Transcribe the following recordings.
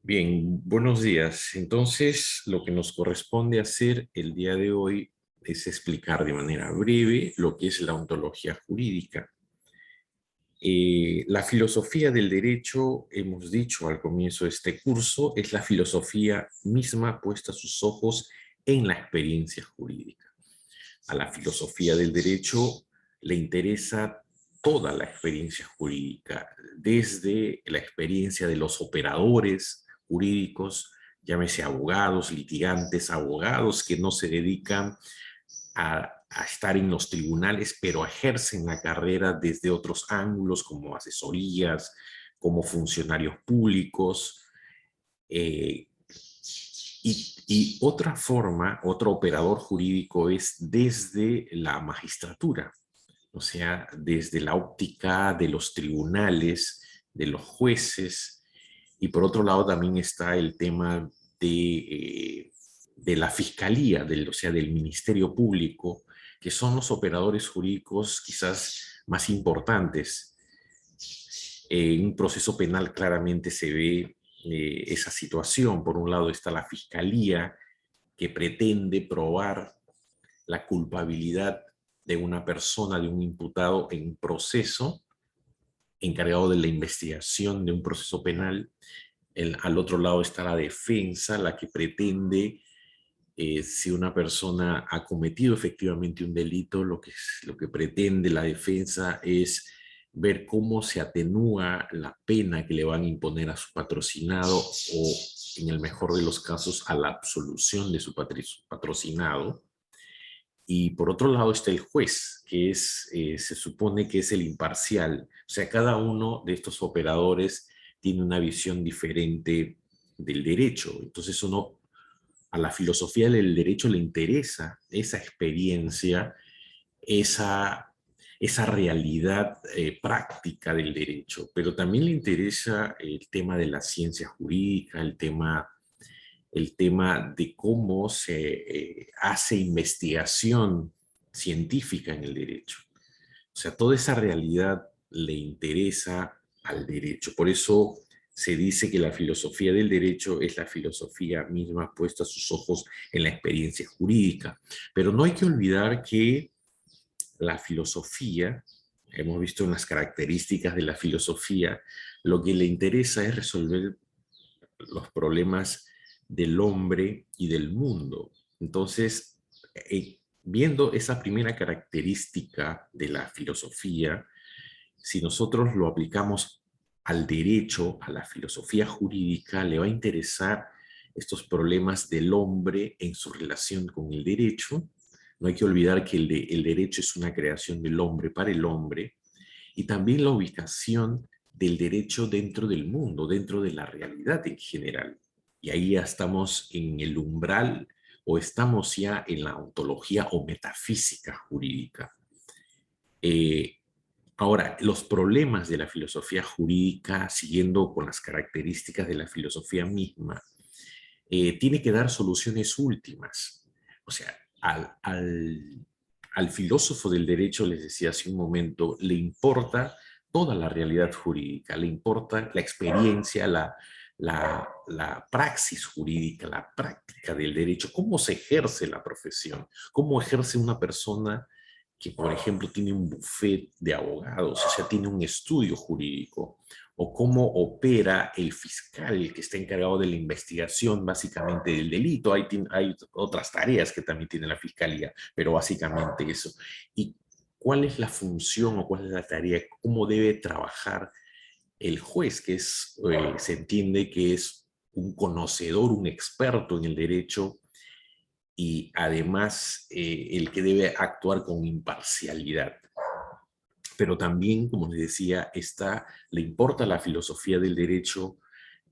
Bien, buenos días. Entonces, lo que nos corresponde hacer el día de hoy es explicar de manera breve lo que es la ontología jurídica. La filosofía del derecho, hemos dicho al comienzo de este curso, es la filosofía misma puesta sus ojos en la experiencia jurídica. A la filosofía del derecho le interesa toda la experiencia jurídica, desde la experiencia de los operadores jurídicos, llámese abogados, litigantes, abogados que no se dedican a estar en los tribunales, pero ejercen la carrera desde otros ángulos, como asesorías, como funcionarios públicos, eh, y otra forma, otro operador jurídico es desde la magistratura, o sea, desde la óptica de los tribunales, de los jueces, y por otro lado también está el tema de la fiscalía, o sea, del Ministerio Público, que son los operadores jurídicos quizás más importantes. En un proceso penal claramente se ve esa situación. Por un lado está la fiscalía, que pretende probar la culpabilidad de una persona, de un imputado en un proceso, encargado de la investigación de un proceso penal. Al otro lado está la defensa, la que pretende, si una persona ha cometido efectivamente un delito, lo que pretende la defensa es ver cómo se atenúa la pena que le van a imponer a su patrocinado o, en el mejor de los casos, a la absolución de su patrocinado. Y por otro lado está el juez, que se supone que es el imparcial. O sea, cada uno de estos operadores tiene una visión diferente del derecho. Entonces a la filosofía del derecho le interesa esa experiencia, esa, esa realidad práctica del derecho, pero también le interesa el tema de la ciencia jurídica, el tema de cómo se hace investigación científica en el derecho. O sea, toda esa realidad le interesa al derecho. Por eso se dice que la filosofía del derecho es la filosofía misma puesta sus ojos en la experiencia jurídica. Pero no hay que olvidar que la filosofía, hemos visto en las características de la filosofía, lo que le interesa es resolver los problemas del hombre y del mundo. Entonces, viendo esa primera característica de la filosofía, si nosotros lo aplicamos al derecho, a la filosofía jurídica, le va a interesar estos problemas del hombre en su relación con el derecho. No hay que olvidar que el derecho es una creación del hombre para el hombre, y también la ubicación del derecho dentro del mundo, dentro de la realidad en general. Y ahí ya estamos en el umbral o estamos ya en la ontología o metafísica jurídica. Eh, Ahora, los problemas de la filosofía jurídica, siguiendo con las características de la filosofía misma, tiene que dar soluciones últimas. O sea, al filósofo del derecho, les decía hace un momento, le importa toda la realidad jurídica, le importa la experiencia, la praxis jurídica, la práctica del derecho, cómo se ejerce la profesión, cómo ejerce una persona que, por ejemplo, tiene un bufet de abogados, o sea, tiene un estudio jurídico, o cómo opera el fiscal que está encargado de la investigación básicamente del delito. Hay otras tareas que también tiene la fiscalía, pero básicamente eso. ¿Y cuál es la función o cuál es la tarea? ¿Cómo debe trabajar el juez, que se entiende que es un conocedor, un experto en el derecho y además el que debe actuar con imparcialidad? Pero también, como les decía, le importa la filosofía del derecho,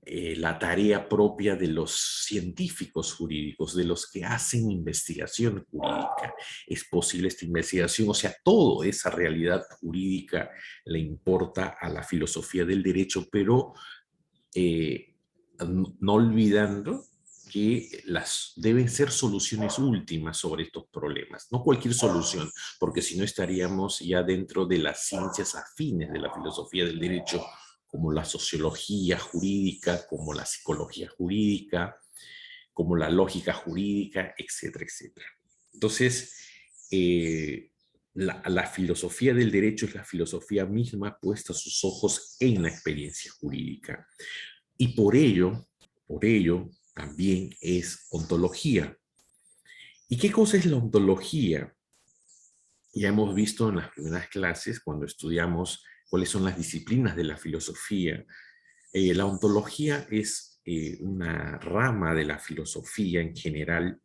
la tarea propia de los científicos jurídicos, de los que hacen investigación jurídica. ¿Es posible esta investigación? O sea, toda esa realidad jurídica le importa a la filosofía del derecho, pero eh, no olvidando que deben ser soluciones últimas sobre estos problemas, no cualquier solución, porque si no estaríamos ya dentro de las ciencias afines de la filosofía del derecho, como la sociología jurídica, como la psicología jurídica, como la lógica jurídica, etcétera, etcétera. Entonces, la filosofía del derecho es la filosofía misma puesta sus ojos en la experiencia jurídica. Y por ello, también es ontología. ¿Y qué cosa es la ontología? Ya hemos visto en las primeras clases, cuando estudiamos cuáles son las disciplinas de la filosofía, la ontología es una rama de la filosofía en general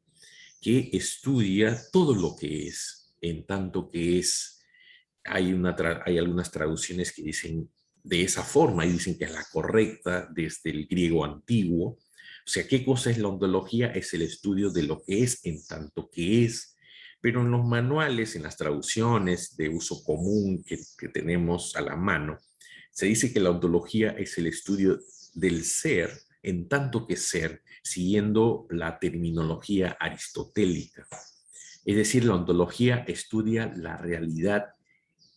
que estudia todo lo que es, en tanto que es, hay algunas traducciones que dicen de esa forma y dicen que es la correcta desde el griego antiguo. O sea, ¿qué cosa es la ontología? Es el estudio de lo que es en tanto que es. Pero en los manuales, en las traducciones de uso común que tenemos a la mano, se dice que la ontología es el estudio del ser en tanto que ser, siguiendo la terminología aristotélica. Es decir, la ontología estudia la realidad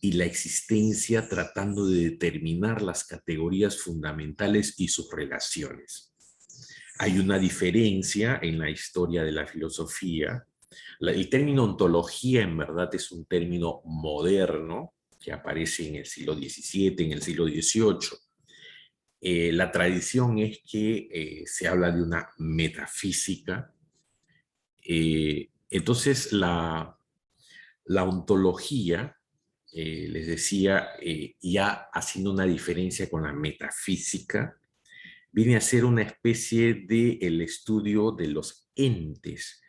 y la existencia tratando de determinar las categorías fundamentales y sus relaciones. Hay una diferencia en la historia de la filosofía. El término ontología en verdad es un término moderno que aparece en el siglo XVII, en el siglo XVIII. La tradición es que se habla de una metafísica. Entonces, la ontología, les decía, ya haciendo una diferencia con la metafísica, viene a ser una especie de el estudio de los entes,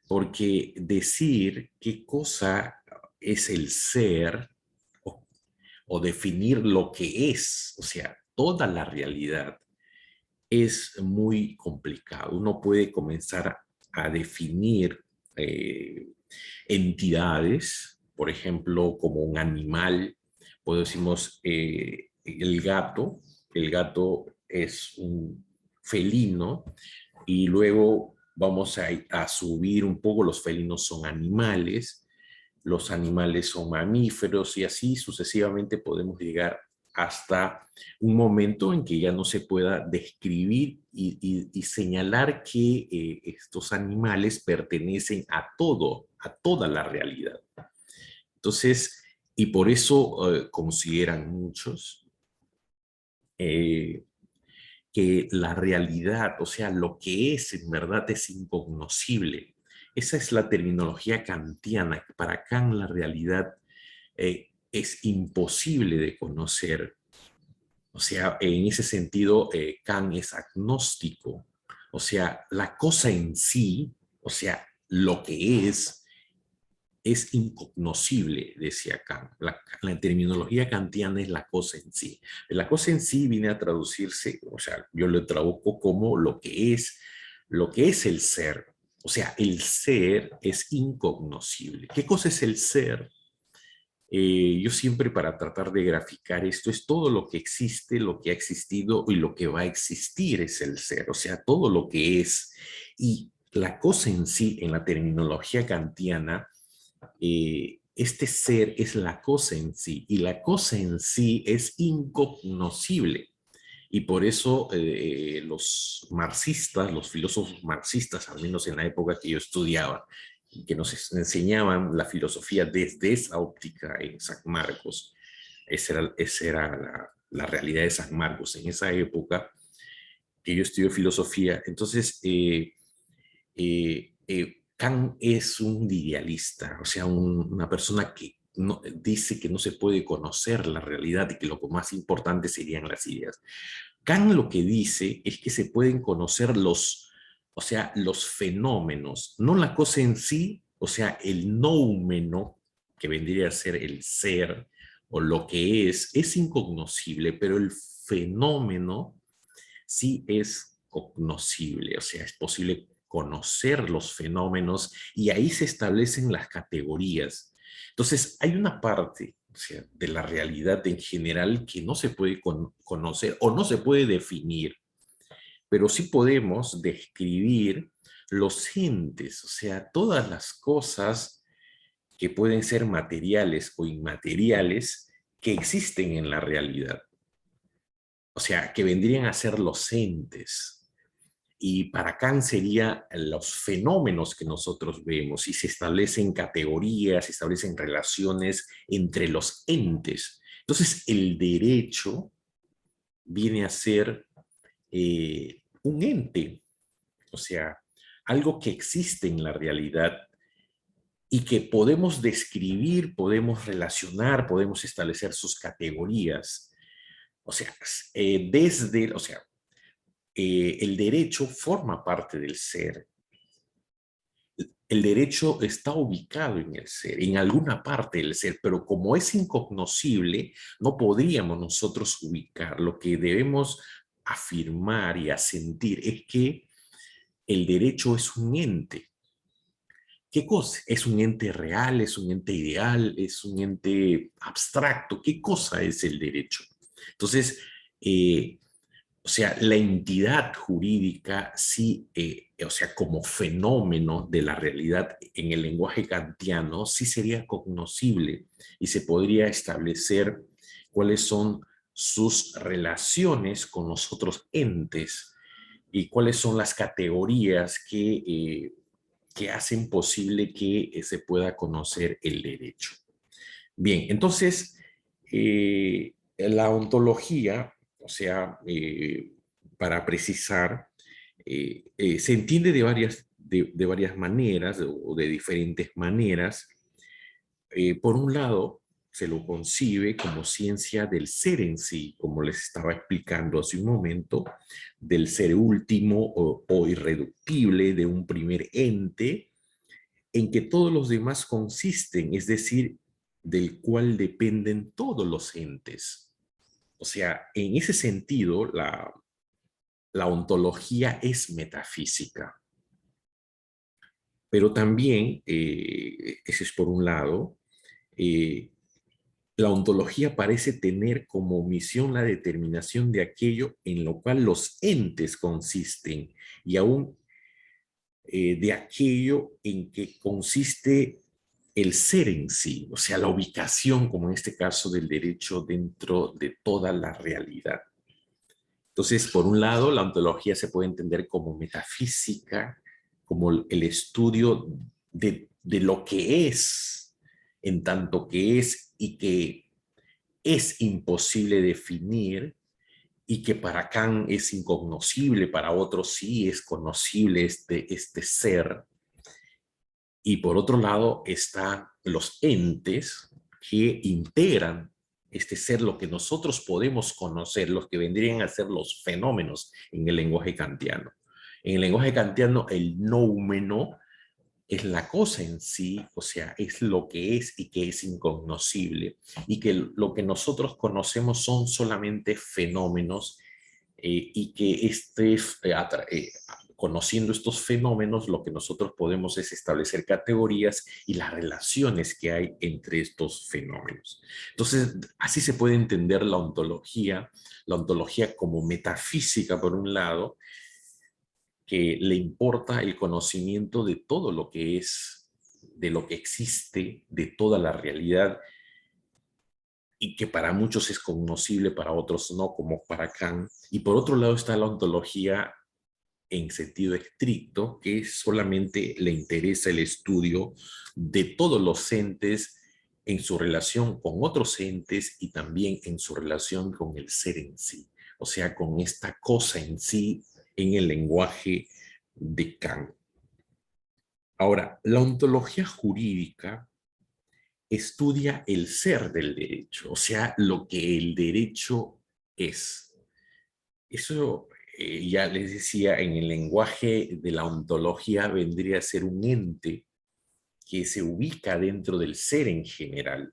porque decir qué cosa es el ser o definir lo que es, o sea, toda la realidad, es muy complicado. Uno puede comenzar a definir entidades, por ejemplo, como un animal, pues decimos el gato es un felino y luego vamos a subir un poco, los felinos son animales, los animales son mamíferos y así sucesivamente podemos llegar hasta un momento en que ya no se pueda describir y señalar que estos animales pertenecen a todo, a toda la realidad. Entonces, y por eso consideran muchos eh, que la realidad, o sea, lo que es en verdad es incognoscible. Esa es la terminología kantiana. Para Kant la realidad es imposible de conocer. O sea, en ese sentido, Kant es agnóstico. O sea, la cosa en sí, o sea, lo que es incognoscible, decía Kant. La terminología kantiana es la cosa en sí. La cosa en sí viene a traducirse, o sea, yo lo traduzco como lo que es el ser. O sea, el ser es incognoscible. ¿Qué cosa es el ser? Yo siempre para tratar de graficar esto es todo lo que existe, lo que ha existido y lo que va a existir es el ser, o sea, todo lo que es. Y la cosa en sí, en la terminología kantiana, este ser es la cosa en sí y la cosa en sí es incognoscible. Y por eso los marxistas, los filósofos marxistas, al menos en la época que yo estudiaba, que nos enseñaban la filosofía desde esa óptica en San Marcos, esa era la realidad de San Marcos en esa época que yo estudié filosofía. Entonces, Kant es un idealista, o sea, una persona que no, dice que no se puede conocer la realidad y que lo más importante serían las ideas. Kant lo que dice es que se pueden conocer o sea, los fenómenos, no la cosa en sí, o sea, el noumeno, que vendría a ser el ser o lo que es incognoscible, pero el fenómeno sí es cognoscible, o sea, es posible conocer los fenómenos y ahí se establecen las categorías. Entonces, hay una parte, o sea, de la realidad en general que no se puede conocer o no se puede definir, pero sí podemos describir los entes, o sea, todas las cosas que pueden ser materiales o inmateriales que existen en la realidad. o sea, que vendrían a ser los entes. Y para Kant serían los fenómenos que nosotros vemos y se establecen categorías, se establecen relaciones entre los entes. Entonces, el derecho viene a ser un ente, o sea, algo que existe en la realidad y que podemos describir, podemos relacionar, podemos establecer sus categorías. O sea, o sea, el derecho forma parte del ser. El derecho está ubicado en el ser, en alguna parte del ser, pero como es incognoscible, no podríamos nosotros ubicar. Lo que debemos afirmar y asentir es que el derecho es un ente. ¿Qué cosa? ¿Es un ente real? ¿Es un ente ideal? ¿Es un ente abstracto? ¿Qué cosa es el derecho? Entonces, eh, o sea, la entidad jurídica sí, o sea, como fenómeno de la realidad en el lenguaje kantiano, sí sería cognoscible y se podría establecer cuáles son sus relaciones con los otros entes y cuáles son las categorías que hacen posible que se pueda conocer el derecho. Bien, entonces, la ontología, o sea, para precisar, se entiende de varias maneras o de diferentes maneras. Por un lado, se lo concibe como ciencia del ser en sí, como les estaba explicando hace un momento, del ser último o irreductible de un primer ente en que todos los demás consisten, es decir, del cual dependen todos los entes. O sea, en ese sentido, la ontología es metafísica, pero también, ese es por un lado, eh, la ontología parece tener como misión la determinación de aquello en lo cual los entes consisten y aún de aquello en que consiste el ser en sí, o sea, la ubicación, como en este caso del derecho, dentro de toda la realidad. Entonces, por un lado, la ontología se puede entender como metafísica, como el estudio de lo que es, en tanto que es y que es imposible definir y que para Kant es incognoscible, para otros sí es conocible este ser. Y por otro lado están los entes que integran este ser, lo que nosotros podemos conocer, los que vendrían a ser los fenómenos en el lenguaje kantiano. En el lenguaje kantiano, el noumeno es la cosa en sí, o sea, es lo que es y que es incognoscible, y que lo que nosotros conocemos son solamente fenómenos y que conociendo estos fenómenos, lo que nosotros podemos es establecer categorías y las relaciones que hay entre estos fenómenos. Entonces, así se puede entender la ontología como metafísica por un lado, que le importa el conocimiento de todo lo que es, de lo que existe, de toda la realidad, y que para muchos es cognoscible, para otros no, como para Kant. Y por otro lado está la ontología en sentido estricto, que solamente le interesa el estudio de todos los entes en su relación con otros entes y también en su relación con el ser en sí, o sea, con esta cosa en sí en el lenguaje de Kant. Ahora, la ontología jurídica estudia el ser del derecho, o sea, lo que el derecho es. Eso, ya les decía, en el lenguaje de la ontología vendría a ser un ente que se ubica dentro del ser en general.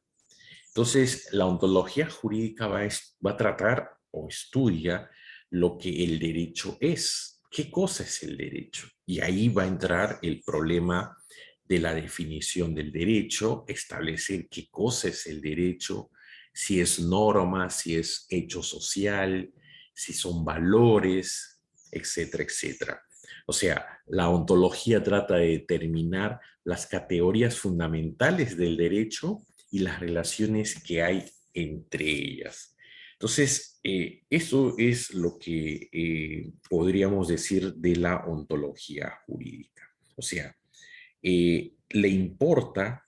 Entonces, la ontología jurídica va a tratar o estudia lo que el derecho es. ¿Qué cosa es el derecho? Y ahí va a entrar el problema de la definición del derecho, establecer qué cosa es el derecho, si es norma, si es hecho social, si son valores, etcétera, etcétera. O sea, la ontología trata de determinar las categorías fundamentales del derecho y las relaciones que hay entre ellas. Entonces, eso es lo que podríamos decir de la ontología jurídica. O sea, le importa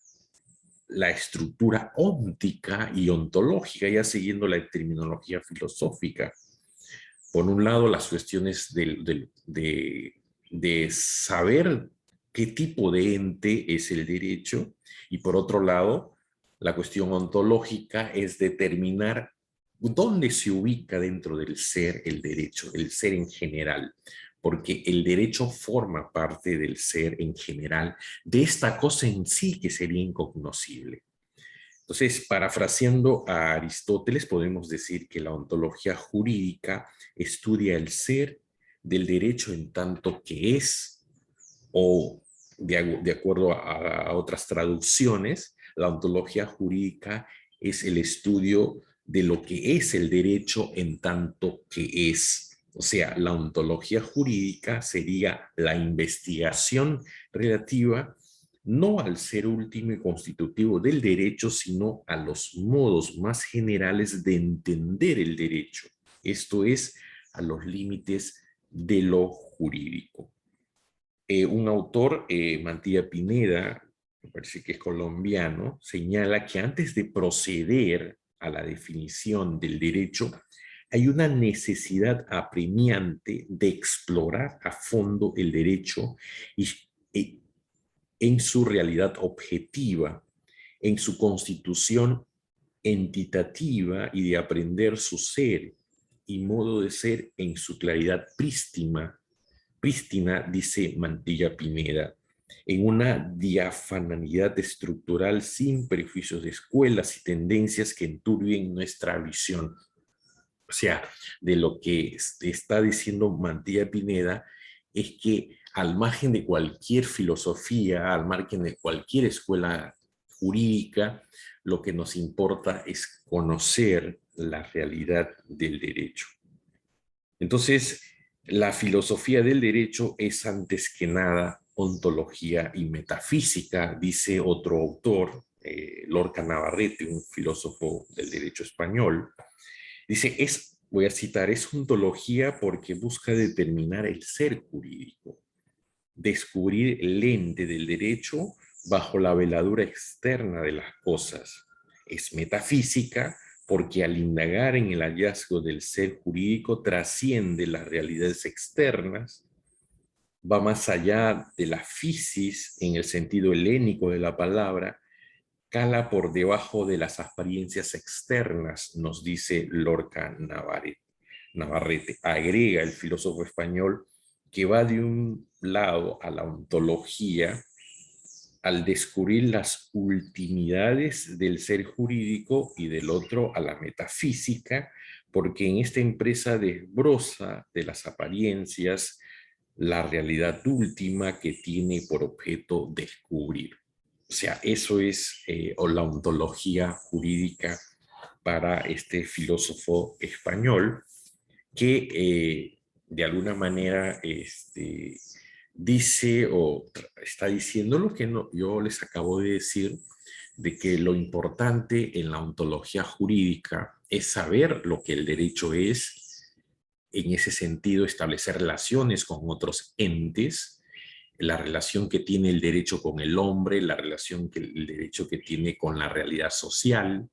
la estructura óntica y ontológica, ya siguiendo la terminología filosófica. Por un lado, las cuestiones de saber qué tipo de ente es el derecho, y por otro lado, la cuestión ontológica es determinar dónde se ubica dentro del ser el derecho, el ser en general, porque el derecho forma parte del ser en general, de esta cosa en sí que sería incognoscible. Entonces, parafraseando a Aristóteles, podemos decir que la ontología jurídica estudia el ser del derecho en tanto que es, o de acuerdo a otras traducciones, la ontología jurídica es el estudio de lo que es el derecho en tanto que es. O sea, la ontología jurídica sería la investigación relativa no al ser último y constitutivo del derecho, sino a los modos más generales de entender el derecho. Esto es, a los límites de lo jurídico. Un autor, Mantilla Pineda, me parece que es colombiano, señala que antes de proceder a la definición del derecho, hay una necesidad apremiante de explorar a fondo el derecho y en su realidad objetiva, en su constitución entitativa y de aprender su ser y modo de ser en su claridad prístina, dice Mantilla Pineda, en una diafanidad estructural sin prejuicios de escuelas y tendencias que enturbien nuestra visión. O sea, de lo que está diciendo Mantilla Pineda es que al margen de cualquier filosofía, al margen de cualquier escuela jurídica, lo que nos importa es conocer la realidad del derecho. Entonces, la filosofía del derecho es antes que nada ontología y metafísica, dice otro autor, Lorca Navarrete, un filósofo del derecho español. Dice, voy a citar, es ontología porque busca determinar el ser jurídico, descubrir el ente del derecho bajo la veladura externa de las cosas. Es metafísica porque al indagar en el hallazgo del ser jurídico trasciende las realidades externas, va más allá de la physis en el sentido helénico de la palabra, cala por debajo de las apariencias externas, nos dice Lorca Navarrete. Agrega el filósofo español que va de un lado a la ontología al descubrir las ultimidades del ser jurídico y del otro a la metafísica, porque en esta empresa desbroza de las apariencias la realidad última que tiene por objeto descubrir. O sea, eso es o la ontología jurídica para este filósofo español que de alguna manera dice o está diciendo lo que no, yo les acabo de decir, de que lo importante en la ontología jurídica es saber lo que el derecho es, en ese sentido establecer relaciones con otros entes, la relación que tiene el derecho con el hombre, la relación que el derecho que tiene con la realidad social.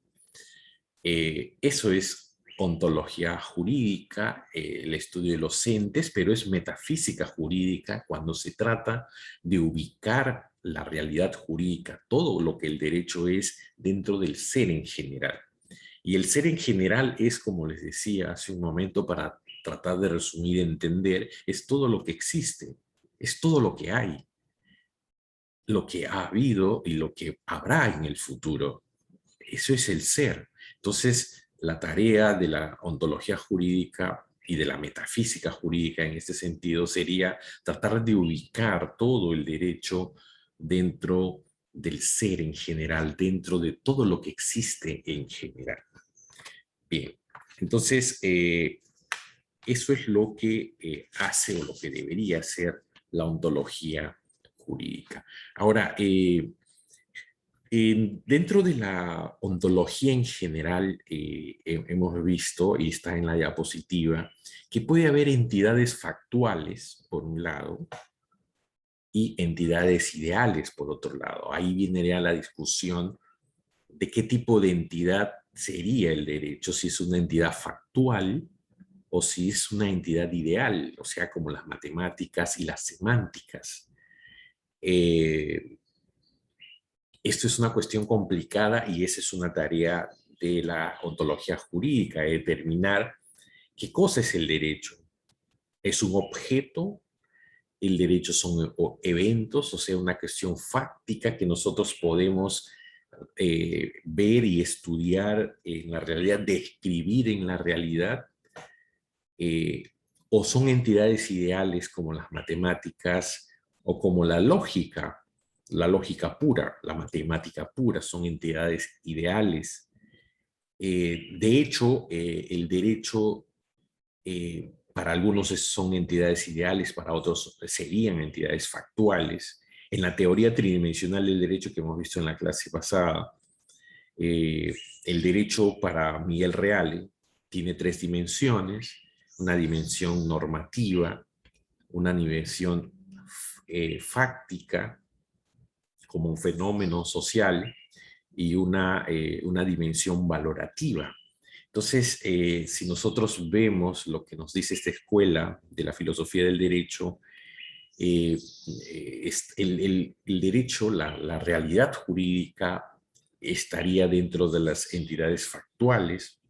Eso es ontología jurídica, el estudio de los entes, pero es metafísica jurídica cuando se trata de ubicar la realidad jurídica, todo lo que el derecho es dentro del ser en general. Y el ser en general es, como les decía hace un momento, para tratar de resumir y entender, es todo lo que existe, es todo lo que hay, lo que ha habido y lo que habrá en el futuro. Eso es el ser. Entonces, la tarea de la ontología jurídica y de la metafísica jurídica en este sentido sería tratar de ubicar todo el derecho dentro del ser en general, dentro de todo lo que existe en general. Bien, entonces, eso es lo que hace o lo que debería hacer la ontología jurídica. Ahora, Dentro de la ontología en general, hemos visto, y está en la diapositiva, que puede haber entidades factuales, por un lado, y entidades ideales, por otro lado. Ahí viene ya la discusión de qué tipo de entidad sería el derecho, si es una entidad factual o si es una entidad ideal, o sea, como las matemáticas y las semánticas. Eh, Esto es una cuestión complicada y esa es una tarea de la ontología jurídica, determinar qué cosa es el derecho. ¿Es un objeto? El derecho son eventos, o sea, una cuestión fáctica que nosotros podemos ver y estudiar en la realidad, describir en la realidad, eh, o son entidades ideales como las matemáticas o como la lógica pura, la matemática pura, son entidades ideales. De hecho, el derecho para algunos son entidades ideales, para otros serían entidades factuales. En la teoría tridimensional del derecho que hemos visto en la clase pasada, eh, el derecho para Miguel Reale tiene tres dimensiones: una dimensión normativa, una dimensión fáctica, como un fenómeno social, y una dimensión valorativa. Entonces, si nosotros vemos lo que nos dice esta escuela de la filosofía del derecho, eh, el derecho, la realidad jurídica, estaría dentro de las entidades factuales,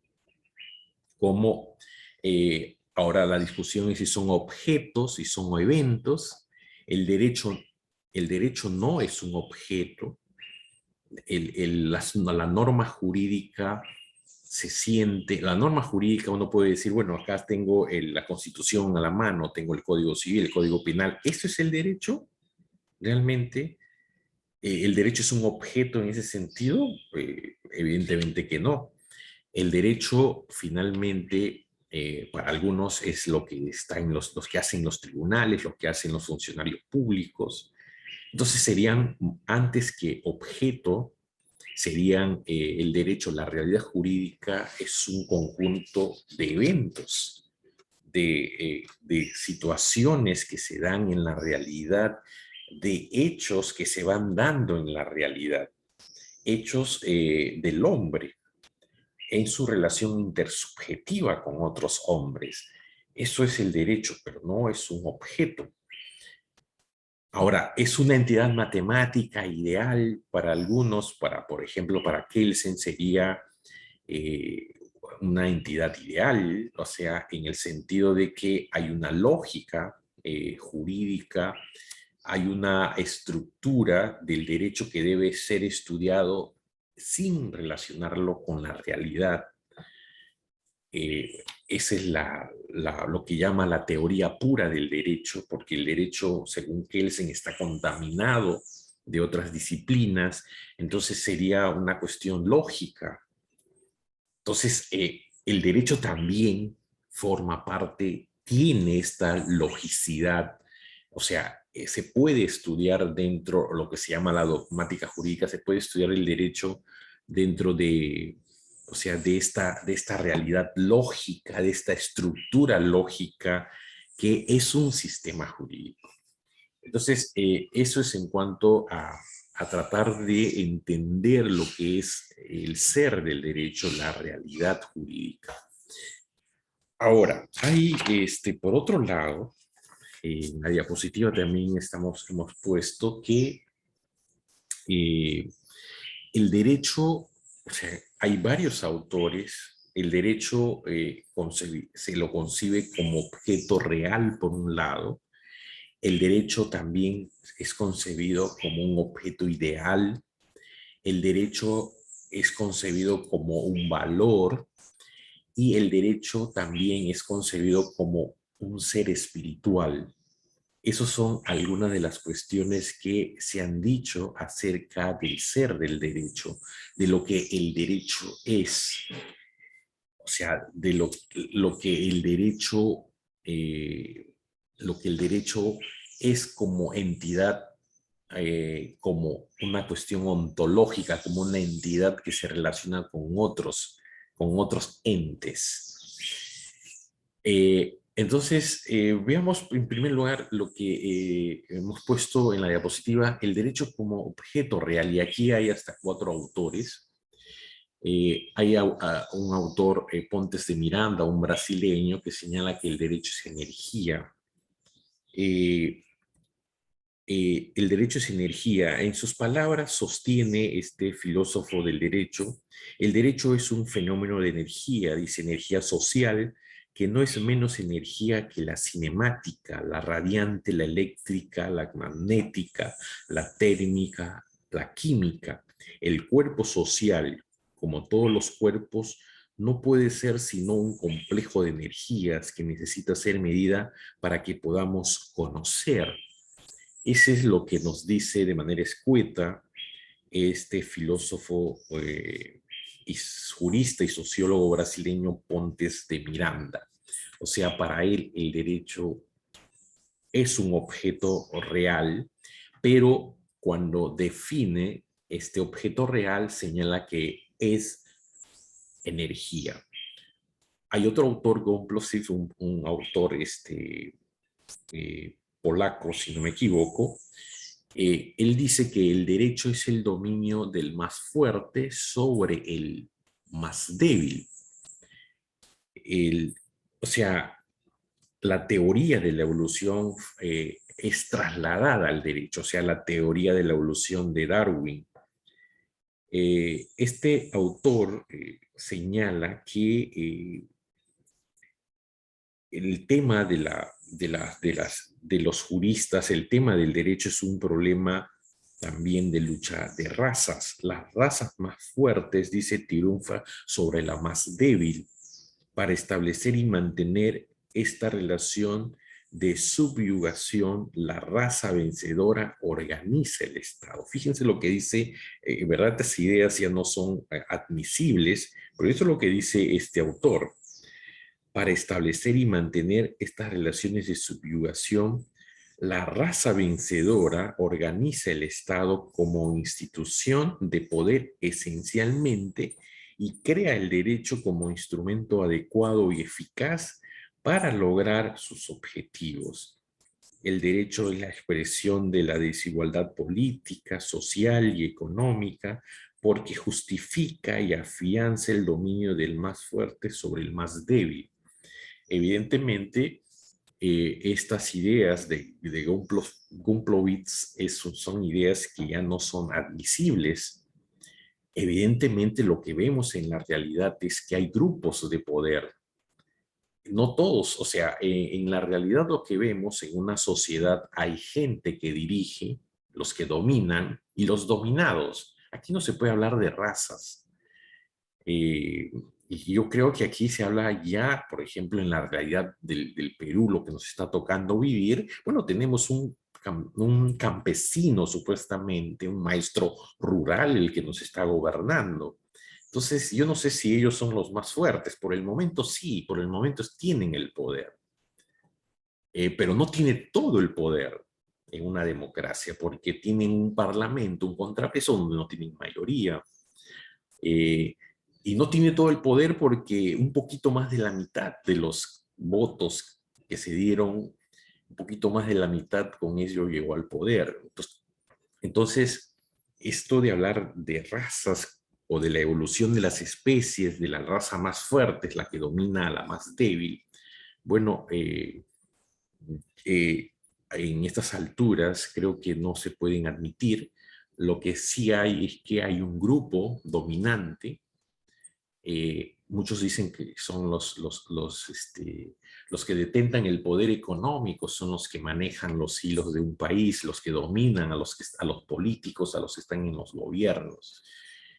como ahora la discusión es si son objetos, si son eventos. El derecho, el derecho no es un objeto. La norma jurídica se siente, la norma jurídica uno puede decir, bueno, acá tengo la Constitución a la mano, tengo el Código Civil, el Código Penal. ¿Esto es el derecho? ¿Realmente el derecho es un objeto en ese sentido? Evidentemente que no. El derecho finalmente, para algunos, es lo que está en los que hacen los tribunales, lo que hacen los funcionarios públicos. Entonces serían, antes que objeto, serían el derecho, la realidad jurídica es un conjunto de eventos, de situaciones que se dan en la realidad, de hechos que se van dando en la realidad, hechos del hombre en su relación intersubjetiva con otros hombres. Eso es el derecho, pero no es un objeto. Ahora, es una entidad matemática ideal para algunos, por ejemplo, para Kelsen sería eh, una entidad ideal, o sea, en el sentido de que hay una lógica jurídica, hay una estructura del derecho que debe ser estudiado sin relacionarlo con la realidad. Esa es lo que llama la teoría pura del derecho, porque el derecho, según Kelsen, está contaminado de otras disciplinas, entonces sería una cuestión lógica. Entonces, el derecho también forma parte, tiene esta logicidad, o sea, se puede estudiar dentro, lo que se llama la dogmática jurídica, se puede estudiar el derecho dentro de, o sea, de esta realidad lógica, de esta estructura lógica que es un sistema jurídico. Entonces, eso es en cuanto a tratar de entender lo que es el ser del derecho, la realidad jurídica. Ahora, hay, por otro lado, en la diapositiva también hemos puesto que eh, el derecho, o sea, hay varios autores, el derecho se lo concibe como objeto real por un lado, el derecho también es concebido como un objeto ideal, el derecho es concebido como un valor y el derecho también es concebido como un ser espiritual. Esas son algunas de las cuestiones que se han dicho acerca del ser del derecho, de lo que el derecho es, o sea, de lo que el derecho, lo que el derecho es como entidad como una cuestión ontológica, como una entidad que se relaciona con otros entes. Entonces, veamos en primer lugar lo que hemos puesto en la diapositiva, el derecho como objeto real, y aquí hay hasta 4 autores. Hay un autor, Pontes de Miranda, un brasileño, que señala que el derecho es energía. El derecho es energía. En sus palabras sostiene este filósofo del derecho, el derecho es un fenómeno de energía, dice energía social, que no es menos energía que la cinemática, la radiante, la eléctrica, la magnética, la térmica, la química. El cuerpo social, como todos los cuerpos, no puede ser sino un complejo de energías que necesita ser medida para que podamos conocer. Ese es lo que nos dice de manera escueta este filósofo y jurista y sociólogo brasileño Pontes de Miranda. O sea, para él el derecho es un objeto real, pero cuando define este objeto real señala que es energía. Hay otro autor, Gomplowicz, un autor polaco, si no me equivoco. Él dice que el derecho es el dominio del más fuerte sobre el más débil. El, o sea, la teoría de la evolución es trasladada al derecho, o sea, la teoría de la evolución de Darwin. Este autor señala que el tema de los juristas, el tema del derecho es un problema también de lucha de razas. Las razas más fuertes, dice, triunfa sobre la más débil para establecer y mantener esta relación de subyugación. La raza vencedora organiza el Estado. Fíjense lo que dice, ¿verdad? Estas ideas ya no son admisibles, pero eso es lo que dice este autor. Para establecer y mantener estas relaciones de subyugación, la raza vencedora organiza el Estado como institución de poder esencialmente y crea el derecho como instrumento adecuado y eficaz para lograr sus objetivos. El derecho es la expresión de la desigualdad política, social y económica, porque justifica y afianza el dominio del más fuerte sobre el más débil. Evidentemente, estas ideas de Gumplowicz son ideas que ya no son admisibles. Evidentemente, lo que vemos en la realidad es que hay grupos de poder, no todos, o sea, en la realidad lo que vemos en una sociedad hay gente que dirige, los que dominan y los dominados. Aquí no se puede hablar de razas. Y yo creo que aquí se habla ya, por ejemplo, en la realidad del Perú, lo que nos está tocando vivir. Bueno, tenemos un campesino, supuestamente, un maestro rural, el que nos está gobernando. Entonces, yo no sé si ellos son los más fuertes. Por el momento sí, por el momento tienen el poder. Pero no tiene todo el poder en una democracia, porque tienen un parlamento, un contrapeso donde no tienen mayoría. Y no tiene todo el poder porque un poquito más de la mitad de los votos que se dieron, un poquito más de la mitad con ello llegó al poder. Entonces, esto de hablar de razas o de la evolución de las especies, de la raza más fuerte es la que domina a la más débil, bueno, en estas alturas creo que no se pueden admitir. Lo que sí hay es que hay un grupo dominante. Muchos dicen que son los que detentan el poder económico, son los que manejan los hilos de un país, los que dominan a los políticos, a los que están en los gobiernos.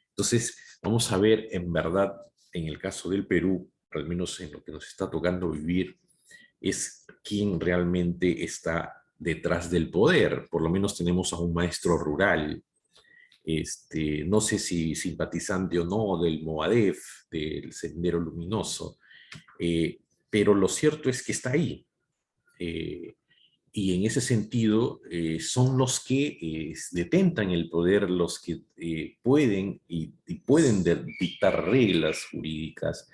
Entonces, vamos a ver en verdad, en el caso del Perú, al menos en lo que nos está tocando vivir, es quién realmente está detrás del poder. Por lo menos tenemos a un maestro rural, no sé si simpatizante o no del Movadef, del Sendero Luminoso, pero lo cierto es que está ahí. Eh, y en ese sentido son los que detentan el poder, los que pueden y pueden dictar reglas jurídicas,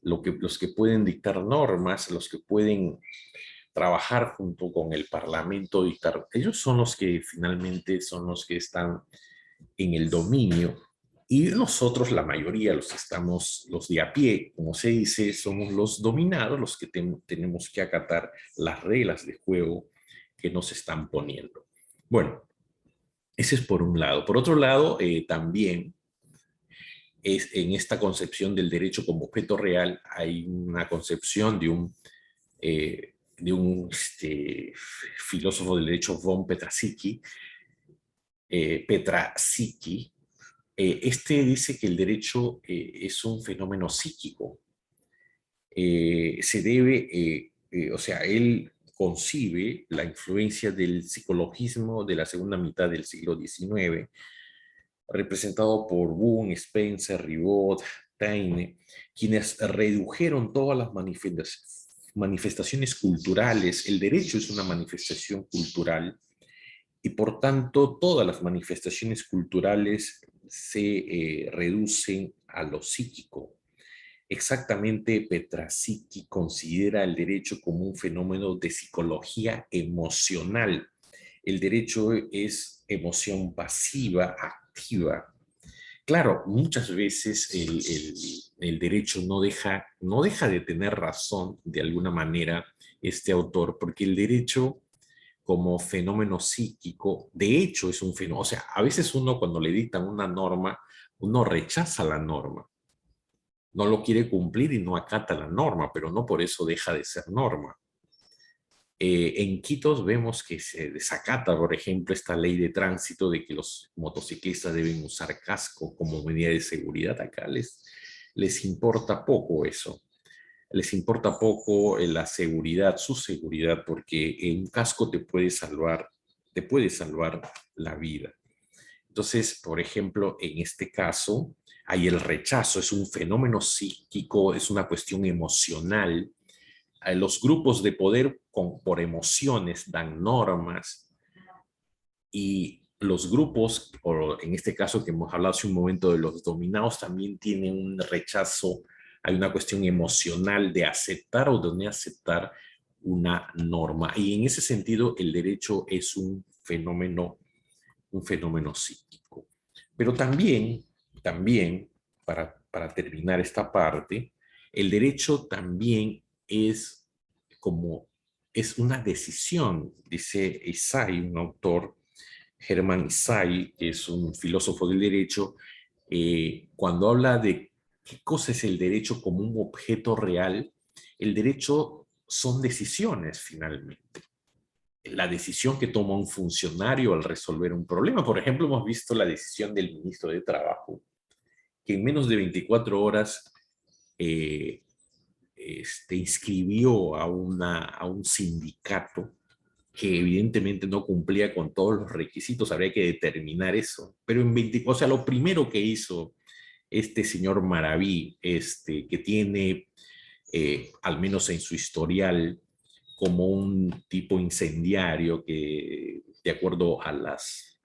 los que pueden dictar normas, los que pueden trabajar junto con el Parlamento, dictar. Ellos son los que finalmente son los que están en el dominio. Y nosotros, la mayoría, los que estamos, los de a pie, como se dice, somos los dominados, los que tenemos que acatar las reglas de juego que nos están poniendo. Bueno, ese es por un lado. Por otro lado, también es en esta concepción del derecho como objeto real, hay una concepción de un filósofo del derecho von Petrasicki, este dice que el derecho es un fenómeno psíquico. Se debe, o sea, él concibe la influencia del psicologismo de la segunda mitad del siglo XIX, representado por Boone, Spencer, Ribot, Taine, quienes redujeron todas las manifestaciones culturales. El derecho es una manifestación cultural y por tanto todas las manifestaciones culturales se reducen a lo psíquico. Exactamente, Petrasicki considera el derecho como un fenómeno de psicología emocional. El derecho es emoción pasiva, activa. Claro, muchas veces el derecho no deja de tener razón de alguna manera este autor, porque el derecho como fenómeno psíquico, de hecho es un fenómeno, o sea, a veces uno cuando le dictan una norma, uno rechaza la norma, no lo quiere cumplir y no acata la norma, pero no por eso deja de ser norma. En Quito vemos que se desacata, por ejemplo, esta ley de tránsito de que los motociclistas deben usar casco como medida de seguridad. Acá les importa poco eso. Les importa poco la seguridad, su seguridad, porque un casco te puede salvar la vida. Entonces, por ejemplo, en este caso, hay el rechazo, es un fenómeno psíquico, es una cuestión emocional. Los grupos de poder por emociones dan normas y los grupos, o en este caso que hemos hablado hace un momento de los dominados, también tienen un rechazo, hay una cuestión emocional de aceptar o de no aceptar una norma. Y en ese sentido, el derecho es un fenómeno psíquico. Pero también para terminar esta parte, el derecho también es como, es una decisión, dice Isai, un autor, Hermann Isai, que es un filósofo del derecho, cuando habla de qué cosa es el derecho como un objeto real, el derecho son decisiones finalmente, la decisión que toma un funcionario al resolver un problema. Por ejemplo, hemos visto la decisión del ministro de Trabajo, que en menos de 24 horas eh, inscribió a un sindicato que evidentemente no cumplía con todos los requisitos, habría que determinar eso. Pero en 20, o sea, lo primero que hizo este señor Maraví, que tiene, al menos en su historial, como un tipo incendiario que, de acuerdo a los,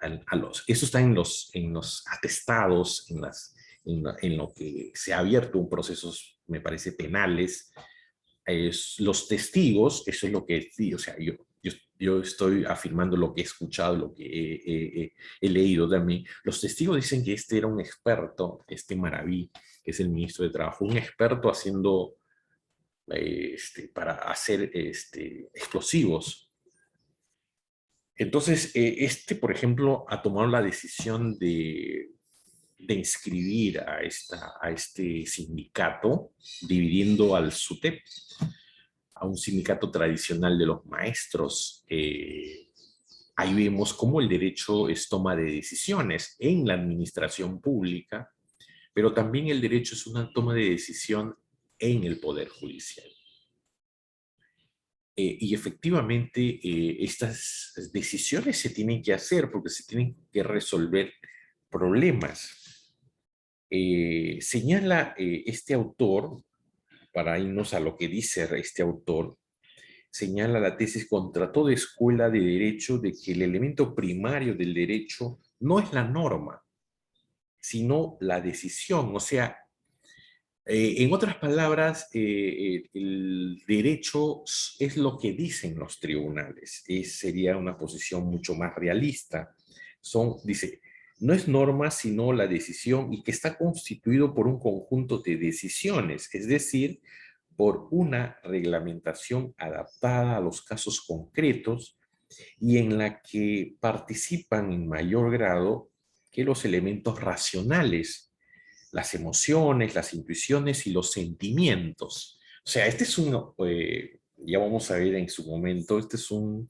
eso está en los atestados, en lo que se ha abierto un procesos, me parece, penales, los testigos, eso es lo que sí, o sea, yo estoy afirmando lo que he escuchado, lo que he leído también. Los testigos dicen que este era un experto, este Maraví, que es el ministro de Trabajo, un experto haciendo, para hacer explosivos. Entonces, por ejemplo, ha tomado la decisión de inscribir a este sindicato, dividiendo al SUTEP, a un sindicato tradicional de los maestros. Ahí vemos cómo el derecho es toma de decisiones en la administración pública, pero también el derecho es una toma de decisión en el Poder Judicial. Y efectivamente estas decisiones se tienen que hacer porque se tienen que resolver problemas. Señala este autor, para irnos a lo que dice este autor, señala la tesis contra toda escuela de derecho de que el elemento primario del derecho no es la norma, sino la decisión. O sea, en otras palabras, el derecho es lo que dicen los tribunales. Sería una posición mucho más realista. Dice, no es norma, sino la decisión y que está constituido por un conjunto de decisiones, es decir, por una reglamentación adaptada a los casos concretos y en la que participan en mayor grado que los elementos racionales, las emociones, las intuiciones y los sentimientos. O sea, este es ya vamos a ver en su momento, este es un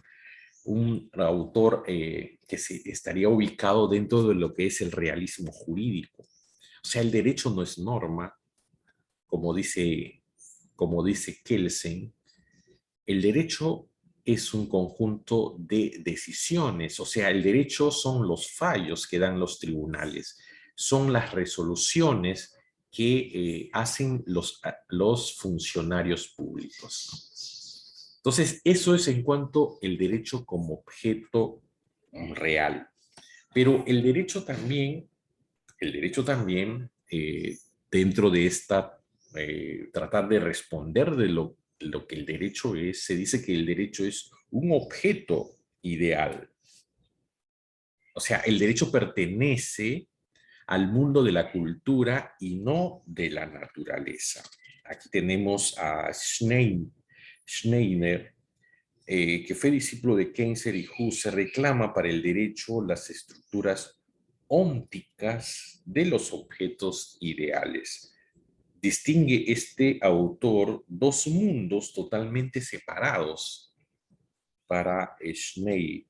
autor que estaría ubicado dentro de lo que es el realismo jurídico. O sea, el derecho no es norma, como dice Kelsen. El derecho es un conjunto de decisiones, o sea, el derecho son los fallos que dan los tribunales, son las resoluciones que hacen los funcionarios públicos. Entonces, eso es en cuanto al derecho como objeto real. Pero dentro de tratar de responder de lo que el derecho es, se dice que el derecho es un objeto ideal. O sea, el derecho pertenece al mundo de la cultura y no de la naturaleza. Aquí tenemos a Schneider, que fue discípulo de Keynes y Husserl, reclama para el derecho las estructuras ónticas de los objetos ideales. Distingue este autor dos mundos totalmente separados para Schneider.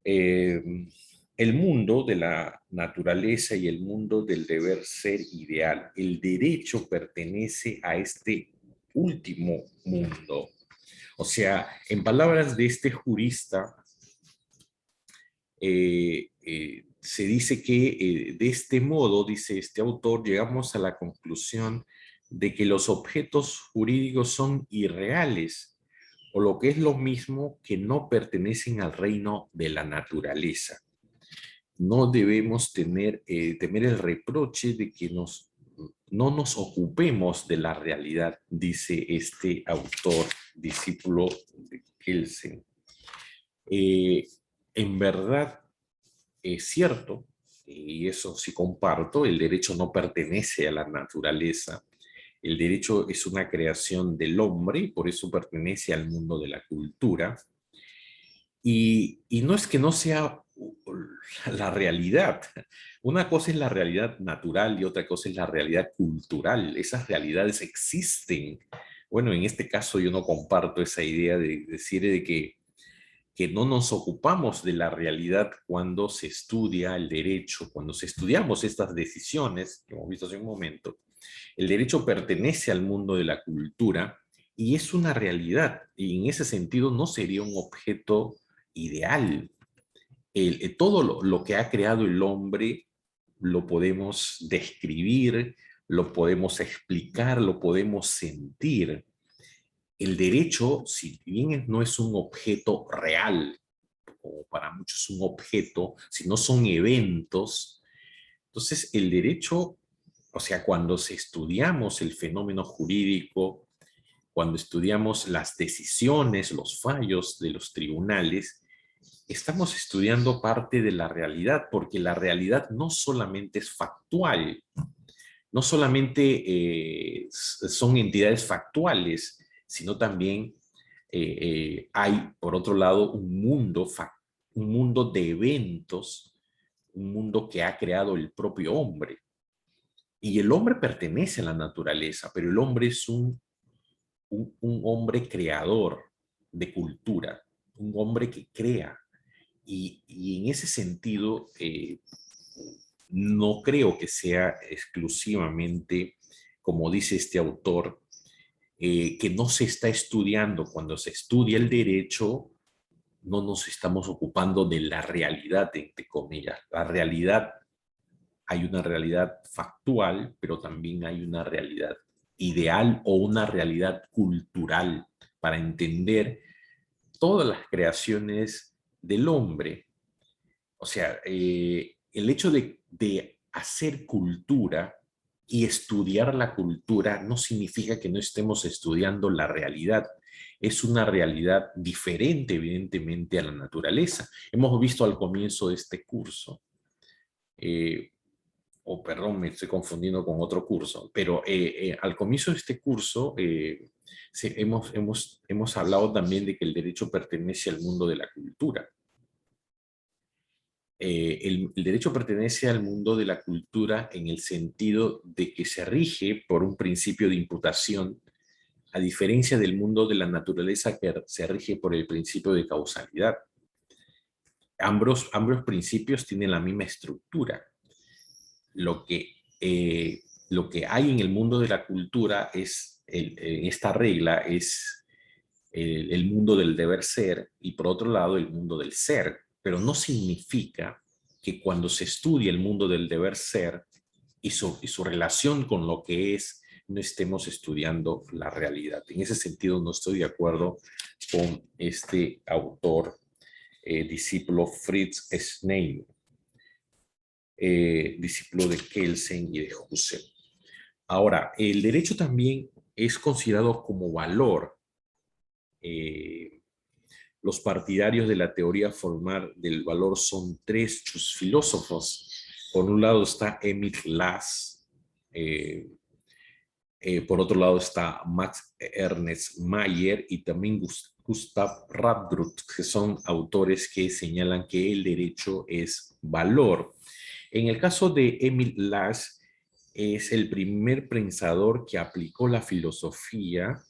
El mundo de la naturaleza y el mundo del deber ser ideal. El derecho pertenece a este último mundo. O sea, en palabras de este jurista, se dice que de este modo, dice este autor, llegamos a la conclusión de que los objetos jurídicos son irreales, o lo que es lo mismo, que no pertenecen al reino de la naturaleza. No debemos temer el reproche de que no nos ocupemos de la realidad, dice este autor, discípulo de Kelsen. En verdad, es cierto, y eso sí comparto, el derecho no pertenece a la naturaleza. El derecho es una creación del hombre y por eso pertenece al mundo de la cultura. Y no es que no sea la realidad. Una cosa es la realidad natural y otra cosa es la realidad cultural. Esas realidades existen. Bueno, en este caso yo no comparto esa idea de decir de que no nos ocupamos de la realidad cuando se estudia el derecho, cuando se estudiamos estas decisiones que hemos visto hace un momento. El derecho pertenece al mundo de la cultura y es una realidad, y en ese sentido no sería un objeto ideal. Todo lo que ha creado el hombre lo podemos describir, lo podemos explicar, lo podemos sentir. El derecho, si bien no es un objeto real, o para muchos un objeto, sino son eventos, entonces el derecho, o sea, cuando estudiamos el fenómeno jurídico, cuando estudiamos las decisiones, los fallos de los tribunales, estamos estudiando parte de la realidad, porque la realidad no solamente es factual, no solamente son entidades factuales, sino también hay, por otro lado, un mundo de eventos, un mundo que ha creado el propio hombre. Y el hombre pertenece a la naturaleza, pero el hombre es un hombre creador de cultura, un hombre que crea. Y en ese sentido, no creo que sea exclusivamente, como dice este autor, que no se está estudiando. Cuando se estudia el derecho, no nos estamos ocupando de la realidad, entre comillas. La realidad, hay una realidad factual, pero también hay una realidad ideal o una realidad cultural. para entender todas las creaciones del hombre. O sea, el hecho de hacer cultura y estudiar la cultura no significa que no estemos estudiando la realidad. Es una realidad diferente, evidentemente, a la naturaleza. Hemos visto al comienzo de este curso, perdón, me estoy confundiendo con otro curso, pero al comienzo de este curso hemos hablado también de que el derecho pertenece al mundo de la cultura. El derecho pertenece al mundo de la cultura en el sentido de que se rige por un principio de imputación, a diferencia del mundo de la naturaleza que se rige por el principio de causalidad. Ambos principios tienen la misma estructura. Lo que hay en el mundo de la cultura es, esta regla es el mundo del deber ser y por otro lado el mundo del ser, pero no significa que cuando se estudia el mundo del deber ser y su relación con lo que es, no estemos estudiando la realidad. En ese sentido no estoy de acuerdo con este autor, discípulo Fritz Schneider, discípulo de Kelsen y de Husserl. Ahora, el derecho también es considerado como valor. Los partidarios de la teoría formal del valor son tres filósofos. Por un lado está Emil Lass, por otro lado está Max Ernst Mayr y también Gustav Radbruch, que son autores que señalan que el derecho es valor. En el caso de Emil Lass, es el primer pensador que aplicó la filosofía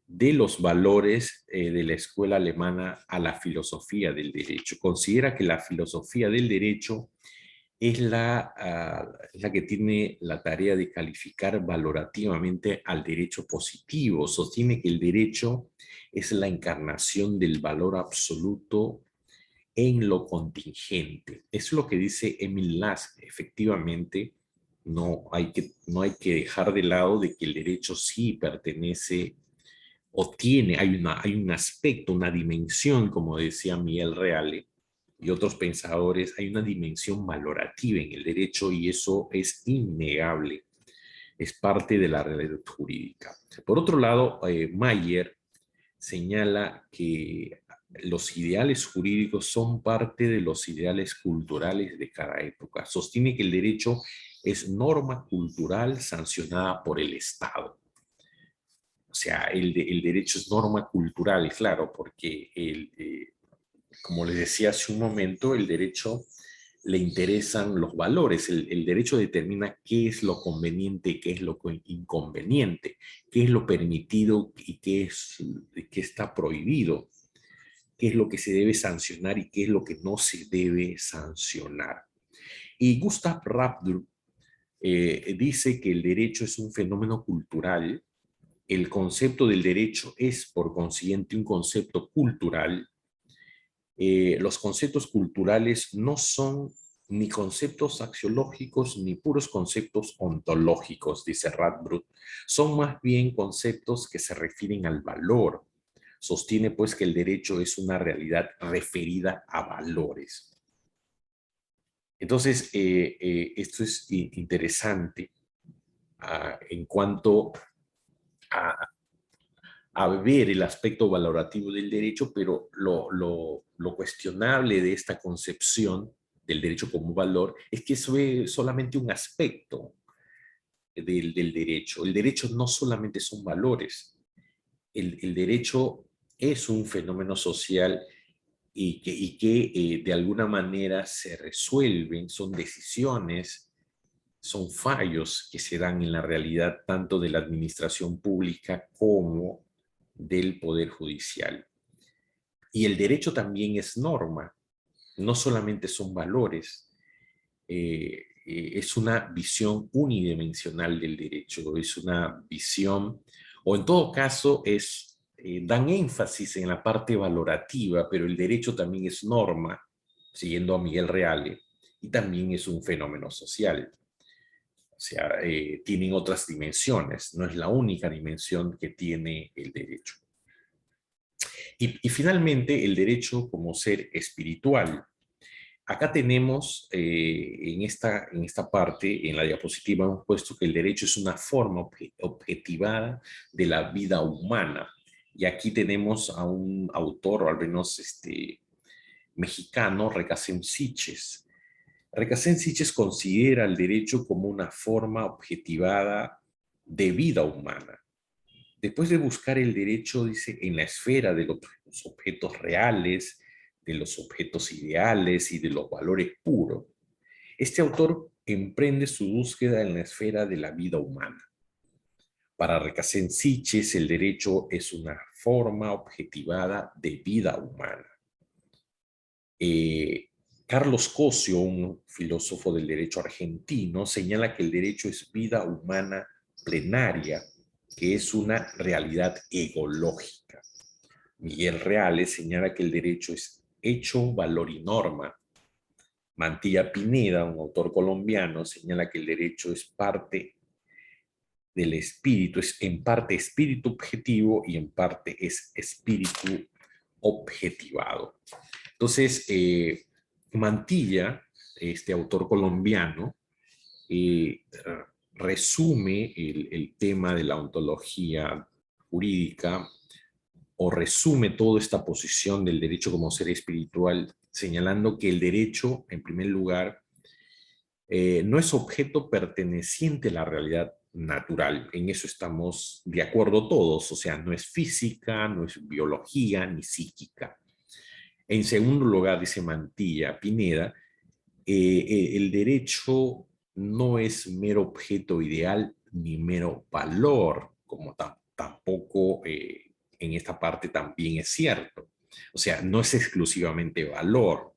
de los valores de la escuela alemana a la filosofía del derecho. Considera que la filosofía del derecho es la que tiene la tarea de calificar valorativamente al derecho positivo. Sostiene que el derecho es la encarnación del valor absoluto en lo contingente. Es lo que dice Emil Lass. Efectivamente, no hay que dejar de lado de que el derecho sí pertenece o hay un aspecto, una dimensión, como decía Miguel Reale y otros pensadores, hay una dimensión valorativa en el derecho y eso es innegable, es parte de la realidad jurídica. Por otro lado, Mayer señala que los ideales jurídicos son parte de los ideales culturales de cada época. Sostiene que el derecho es norma cultural sancionada por el Estado. O sea, el derecho es norma cultural, claro, porque como les decía hace un momento, el derecho le interesan los valores. El derecho determina qué es lo conveniente y qué es lo inconveniente, qué es lo permitido y qué está prohibido, qué es lo que se debe sancionar y qué es lo que no se debe sancionar. Y Gustav Radbruch dice que el derecho es un fenómeno cultural. El concepto del derecho es, por consiguiente, un concepto cultural. Los conceptos culturales no son ni conceptos axiológicos ni puros conceptos ontológicos, dice Radbruch. Son más bien conceptos que se refieren al valor. Sostiene, pues, que el derecho es una realidad referida a valores. Entonces, esto es interesante en cuanto a ver el aspecto valorativo del derecho, pero lo cuestionable de esta concepción del derecho como valor es que eso es solamente un aspecto del derecho. El derecho no solamente son valores, el derecho es un fenómeno social y que de alguna manera se resuelven, son decisiones, son fallos que se dan en la realidad tanto de la administración pública como del Poder Judicial. Y el derecho también es norma, no solamente son valores, es una visión unidimensional del derecho, es una visión, o en todo caso, dan énfasis en la parte valorativa, pero el derecho también es norma, siguiendo a Miguel Reale, y también es un fenómeno social. O sea, tienen otras dimensiones, no es la única dimensión que tiene el derecho. Y finalmente, el derecho como ser espiritual. Acá tenemos en esta parte, en la diapositiva, hemos puesto que el derecho es una forma objetivada de la vida humana. Y aquí tenemos a un autor, o al menos mexicano, Recasén Siches. Recasén Siches considera el derecho como una forma objetivada de vida humana. Después de buscar el derecho, dice, en la esfera de los objetos reales, de los objetos ideales y de los valores puros, este autor emprende su búsqueda en la esfera de la vida humana. Para Recasén Siches, el derecho es una forma objetivada de vida humana. Eh, Carlos Cosio, un filósofo del derecho argentino, señala que el derecho es vida humana plenaria, que es una realidad egológica. Miguel Reales señala que el derecho es hecho, valor y norma. Mantilla Pineda, un autor colombiano, señala que el derecho es parte del espíritu, es en parte espíritu objetivo y en parte es espíritu objetivado. Entonces, Mantilla, este autor colombiano, eh, resume el tema de la ontología jurídica o resume toda esta posición del derecho como ser espiritual, señalando que el derecho, en primer lugar, no es objeto perteneciente a la realidad natural. En eso estamos de acuerdo todos, o sea, no es física, no es biología ni psíquica. En segundo lugar, dice Mantilla Pineda, el derecho no es mero objeto ideal ni mero valor, como tampoco en esta parte también es cierto. O sea, no es exclusivamente valor.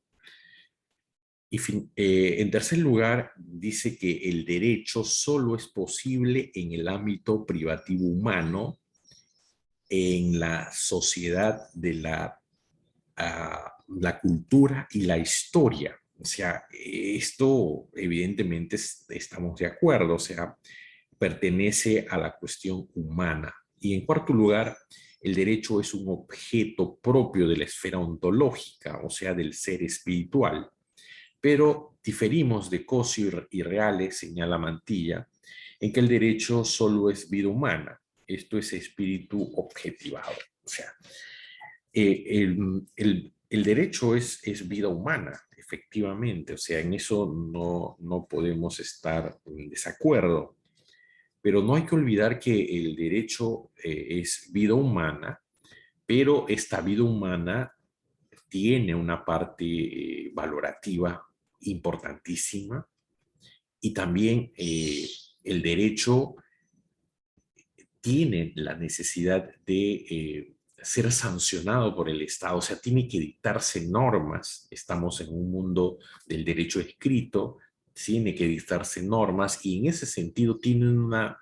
Y en tercer lugar, dice que el derecho solo es posible en el ámbito privativo humano, en la sociedad de la cultura y la historia. O sea, esto evidentemente estamos de acuerdo, o sea, pertenece a la cuestión humana. Y en cuarto lugar, el derecho es un objeto propio de la esfera ontológica, o sea, del ser espiritual. Pero diferimos de Cosio y Reales, señala Mantilla, en que el derecho solo es vida humana, esto es espíritu objetivado. O sea, el derecho es vida humana, efectivamente, o sea, en eso no podemos estar en desacuerdo, pero no hay que olvidar que el derecho es vida humana, pero esta vida humana tiene una parte valorativa importantísima y también el derecho tiene la necesidad de ser sancionado por el Estado, o sea, tiene que dictarse normas. Estamos en un mundo del derecho escrito, tiene que dictarse normas y en ese sentido tienen o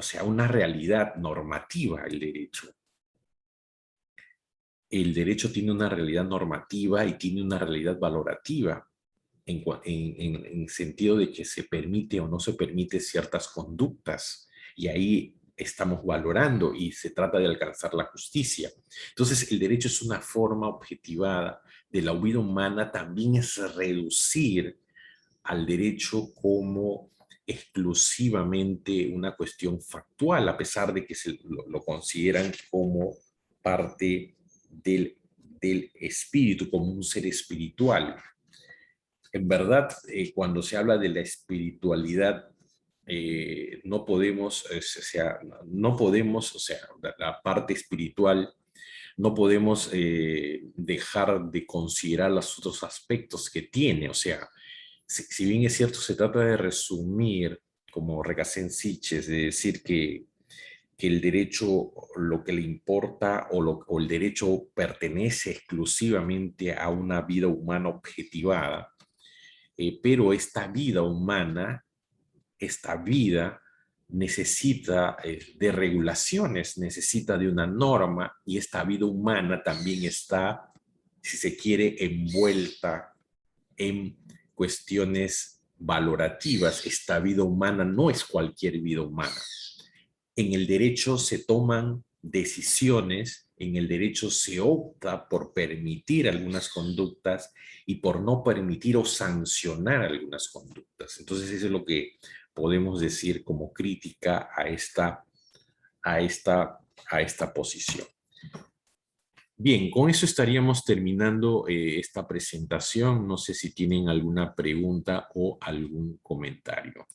sea, una realidad normativa el derecho. El derecho tiene una realidad normativa y tiene una realidad valorativa en sentido de que se permite o no se permite ciertas conductas y ahí estamos valorando y se trata de alcanzar la justicia. Entonces, el derecho es una forma objetivada de la vida humana, también es reducir al derecho como exclusivamente una cuestión factual, a pesar de que lo consideran como parte del espíritu, como un ser espiritual. En verdad, cuando se habla de la espiritualidad, no podemos, o sea, no podemos, o sea, la parte espiritual, no podemos dejar de considerar los otros aspectos que tiene. O sea, si bien es cierto, se trata de resumir, como Recasén Siches, de decir que el derecho, lo que le importa o el derecho pertenece exclusivamente a una vida humana objetivada, pero esta vida humana, esta vida necesita de regulaciones, necesita de una norma y esta vida humana también está, si se quiere, envuelta en cuestiones valorativas. Esta vida humana no es cualquier vida humana. En el derecho se toman decisiones, en el derecho se opta por permitir algunas conductas y por no permitir o sancionar algunas conductas. Entonces eso es lo que podemos decir como crítica a esta posición. Bien, con eso estaríamos terminando esta presentación. No sé si tienen alguna pregunta o algún comentario.